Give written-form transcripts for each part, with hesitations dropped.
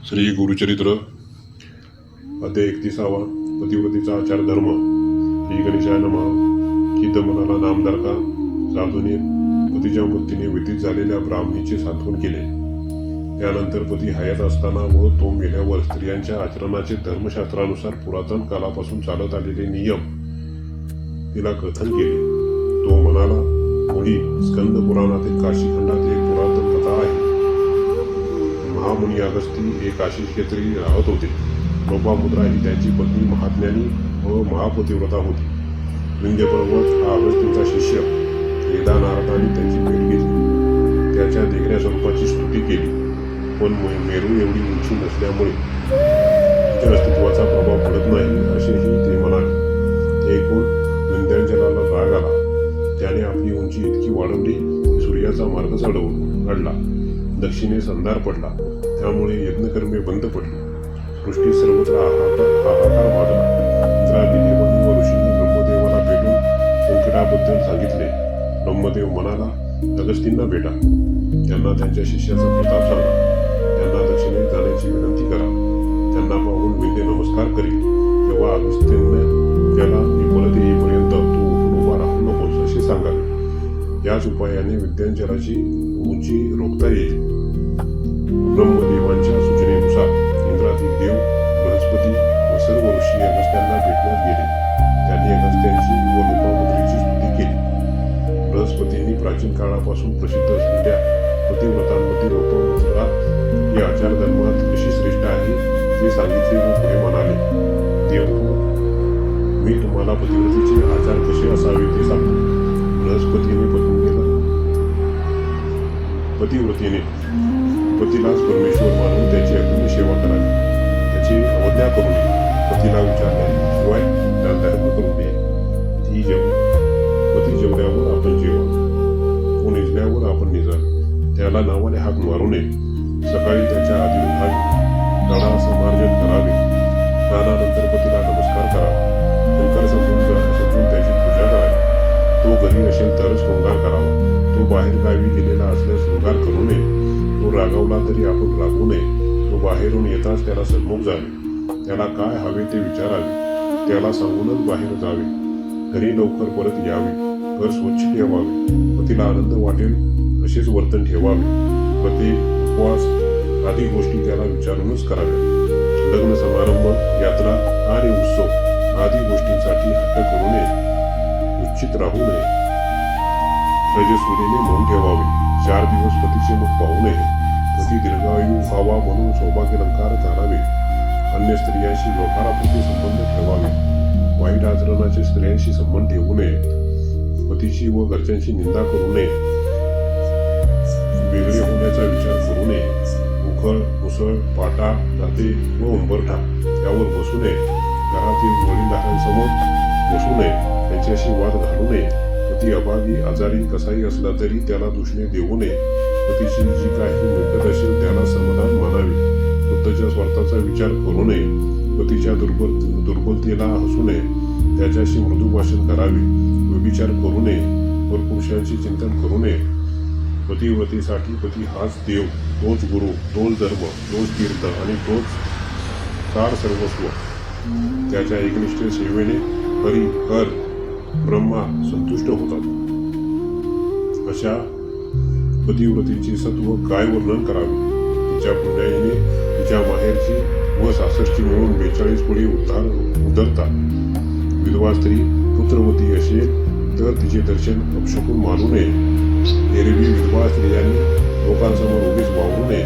श्री गुरुचरित्र अध्याय 31 पतिव्रतेचा आचार धर्म. श्री गणेशाय नमः. खिद्द मनाला नामधारका साधूने पतीच्या मृत्यूने व्यतीत झालेल्या ब्राह्मणीचे सांत्वन केले. त्यानंतर पती हयात असताना व तो मेल्यावर स्त्रियांच्या आचरणाचे धर्मशास्त्रानुसार पुरातन कालापासून चालत आलेले नियम तिला कथन केले. तो म्हणाला, मुली, स्कंद पुराणातील काशीखंडात एक पुरातन कथा आहे. महामुनी अगस्ती हे काशी क्षेत्री राहत होते. लोपामुद्रा ही त्यांची पत्नी महाज्ञानी व महापतिव्रता होती. विंध्य पर्वत हा अगस्तींचा शिष्य. वेदा नारदांनी त्यांची भेट घेतली, त्याच्या देखण्या स्वरूपाची स्तुती केली. पण मेरू एवढी उंची नसल्यामुळे तिच्या अस्तित्वाचा प्रभाव पडत नाही असेही ते म्हणाले. ते ऐकून विंध्यांचलाला राग आला. त्याने आपली उंची इतकी वाढवली की सूर्याचा मार्ग काढला. दक्षिणेस अंधार पडला, त्यामुळे यज्ञकर्मे बंद पडली. सृष्टी सर्वत्र हाहाकार वाढला. इंद्रादी देवांनी व ऋषींनी ब्रह्मदेवाला भेटून संकटाबद्दल सांगितले. ब्रह्मदेव म्हणाला, अगस्तींना भेटा, त्यांना त्यांच्या शिष्याचा प्रताप सांगा, त्यांना दक्षिणेस जाण्याची विनंती करा. त्यांना पाहून विंध्य नमस्कार करील. तेव्हा अगस्तींना त्याला मी परत येईपर्यंत तू उठून उभा राहू नकोस असे सांगावे. याच उपायाने विंध्यांचलाची उंची रोखता येईल. ब्रह्मदेवांच्या सूचनेनुसार इंद्रादी देव, बृहस्पती व सर्व ऋषी अगस्त्यांना भेटण्यात गेले. त्यांनी अगस्त्यांची व लोपामुद्रेची स्तुती केली. बृहस्पतींनी प्राचीन काळापासून प्रसिद्ध असलेल्या पतिव्रतांमध्ये लोपामुद्रा ही आचारधर्मात कशी श्रेष्ठ आहे ते सांगितले व पुढे म्हणाले, देव, मी तुम्हाला पतिव्रतेचे आचार कसे असावे ते सांगतो. पतिव्रतेने पतीलाच परमेश्वर मानून त्याची अखंड सेवा करावी. त्याची अवज्ञा करू नये. पतीला विचारल्याशिवाय दानधर्म करू नये. पती जेवल्यावर आपण जेवावे, तो निजल्यावर आपण निजावे. त्याला नावाने हाक मारू नये. सकाळी त्याच्या आधी उठावे. धडा समार्जन करावे. स्नानानंतर पतीला नमस्कार करावा. ओंकार समजून त्याची पूजा करावी. तो घरी असेल तरच शृंगार करावा. तो बाहेर गावी गेलेला असल्यास शृंगार करू नये. तो रागावला तरी आपण रागवू नये. तो बाहेरून येताच त्याला सन्मुख जावे. त्याला काय हवे ते विचारावे. त्याला सांगूनच बाहेर जावे. घरी लवकर परत यावे. घर स्वच्छ ठेवावे. पतीला आनंद वाटेल असेच वर्तन ठेवावे. पती, उपवास आदी गोष्टी त्याला विचारूनच कराव्या. लग्न समारंभ, यात्रा आणि उत्सव आदी गोष्टींसाठी हट्ट करू नये. उच्चित राहू नये. रजस्वरीने मौन ठेवावे. 4 दिवस पतीचे मुख पाहू नये. पती दीर्घायू व्हावा म्हणून सौभाग्यालंकार घालावे. अन्य स्त्रियांशी व्यवहारापुरते संबंध ठेवावे. वाईट आचरणाचे स्त्रियांशी संबंध ठेवू नये. पतीची व घरच्यांची निंदा करू नये. वेगळे होण्याचा विचार करू नये. उखळ, मुसळ, पाटा, दाते व उंबरठा यावर बसू नये. घरातील वडीलधाऱ्यांसमोर बसू नये. त्यांच्याशी वाद घालू नये. पती अभावी, आजारी कसाही असला तरी त्याला दूषणे देऊ नये. पतीची जी काही मिळकत असेल त्याला समाधान मानावे. स्वतःच्या स्वार्थाचा विचार करू नये. पतीच्या दुर्बलतेला हसू नये. त्याच्याशी मृदू भाषण करावे. व्यभिचार करू नये. परपुरुषांची चिंतन करू नये. पतिव्रतेसाठी पती हाच देव, तोच गुरु, तोच धर्म, तोच तीर्थ आणि तोच सार सर्वस्व. त्याच्या एकनिष्ठ सेवेने हरी, हर, ब्रह्मा संतुष्ट होतात. अशा पतिव्रतेचे सत्व काय वर्णन करावे. तिच्या पुण्याईने तिच्या माहेरची व सासरची मिळून 42 पुढे उधरतात. विधवा स्त्री पुत्रवती असेल तर तिचे दर्शन अपशकून मानू नये. एरवी विधवा स्त्रियांनी लोकांसमोर उभीच वावरू नये.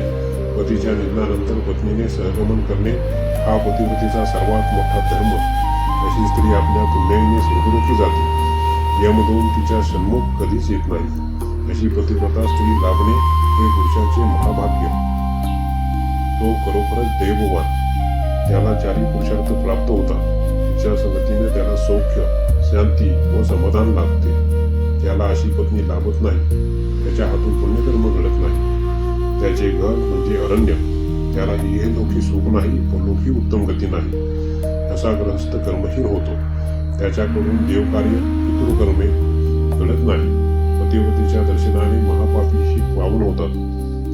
पतीच्या निधनानंतर पत्नीने सहगमन करणे हा पतिव्रतेचा सर्वात मोठा धर्म. अशी स्त्री आपल्या पुण्याईने स्वर्गलोकी जाते. यमदूत तिच्या सन्मुख कधीच येत नाही. अशी पतिव्रता स्त्री लाभणे हे पुरुषांचे महाभाग्य. तो खरोखरच दैववान. त्याला 4 पुरुषार्थ प्राप्त होतात. तिच्या संगतीने त्याला सौख्य, शांती व समाधान लाभते. त्याला अशी पत्नी लाभत नाही. त्याच्या हातून पुण्यकर्म घडत नाही. त्याचे घर म्हणजे अरण्य. त्याला इहलोकी सुख नाही, परलोकी उत्तम गती नाही. असा गृहस्थ कर्मशील होतो. त्याच्याकडून देवकार्य, पितृकर्मे घडत नाही. पतिव्रतेच्या दर्शनाने महापापी ही पावन होतात.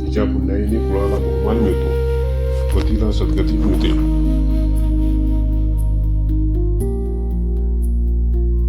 तिच्या पुण्याईने कुणाला बहुमान मिळतो. पती व्यक्तीला सद्गती मिळते.